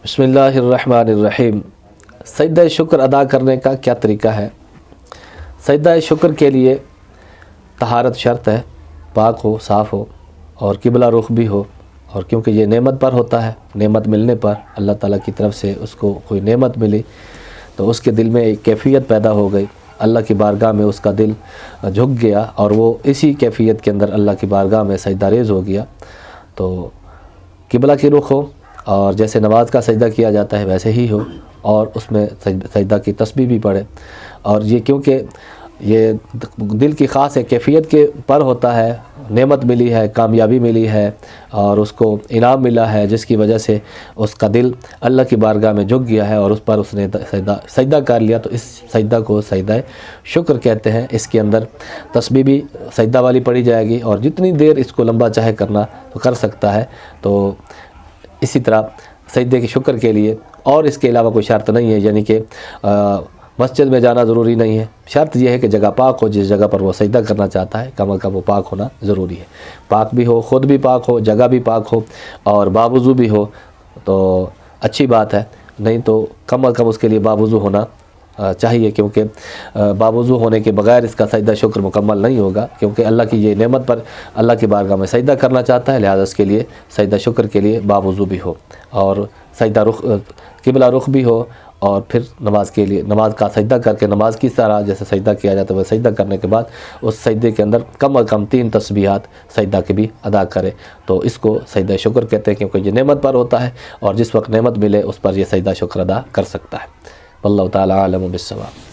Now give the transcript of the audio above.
بسم اللہ الرحمن الرحیم۔ سجدہ شکر ادا کرنے کا کیا طریقہ ہے؟ سجدہ شکر کے لیے طہارت شرط ہے، پاک ہو، صاف ہو اور قبلہ رخ بھی ہو، اور کیونکہ یہ نعمت پر ہوتا ہے، نعمت ملنے پر اللہ تعالیٰ کی طرف سے اس کو کوئی نعمت ملی تو اس کے دل میں ایک کیفیت پیدا ہو گئی، اللہ کی بارگاہ میں اس کا دل جھک گیا اور وہ اسی کیفیت کے اندر اللہ کی بارگاہ میں سجدہ ریز ہو گیا۔ تو قبلہ کی رخ ہو اور جیسے نماز کا سجدہ کیا جاتا ہے ویسے ہی ہو، اور اس میں سجدہ کی تسبیح بھی پڑھے، اور یہ کیونکہ یہ دل کی خاص ایک کیفیت کے پر ہوتا ہے، نعمت ملی ہے، کامیابی ملی ہے اور اس کو انعام ملا ہے، جس کی وجہ سے اس کا دل اللہ کی بارگاہ میں جھک گیا ہے اور اس پر اس نے سجدہ کر لیا، تو اس سجدہ کو سجدہ شکر کہتے ہیں۔ اس کے اندر تسبیح بھی سجدہ والی پڑھی جائے گی، اور جتنی دیر اس کو لمبا چاہے کرنا تو کر سکتا ہے۔ تو اسی طرح سجدے کے شکر کے لیے اور اس کے علاوہ کوئی شرط نہیں ہے، یعنی کہ مسجد میں جانا ضروری نہیں ہے، شرط یہ ہے کہ جگہ پاک ہو، جس جگہ پر وہ سجدہ کرنا چاہتا ہے کم از کم وہ پاک ہونا ضروری ہے، پاک بھی ہو، خود بھی پاک ہو، جگہ بھی پاک ہو اور باوضو بھی ہو تو اچھی بات ہے، نہیں تو کم از کم اس کے لیے باوضو ہونا چاہیے، کیونکہ باوضو ہونے کے بغیر اس کا سجدہ شکر مکمل نہیں ہوگا، کیونکہ اللہ کی یہ نعمت پر اللہ کی بارگاہ میں سجدہ کرنا چاہتا ہے، لہذا اس کے لیے سجدہ شکر کے لیے باوضو بھی ہو اور سجدہ رخ قبلہ رخ بھی ہو، اور پھر نماز کے لیے نماز کا سجدہ کر کے نماز کی طرح جیسے سجدہ کیا جاتا ہے وہ سجدہ کرنے کے بعد اس سجدے کے اندر کم از کم 3 تسبیحات سجدہ کے بھی ادا کرے، تو اس کو سجدہ شکر کہتے ہیں، کیونکہ یہ نعمت پر ہوتا ہے اور جس وقت نعمت ملے اس پر یہ سجدہ شکر ادا کر سکتا ہے۔ واللہ تعالی عالم بالصواب۔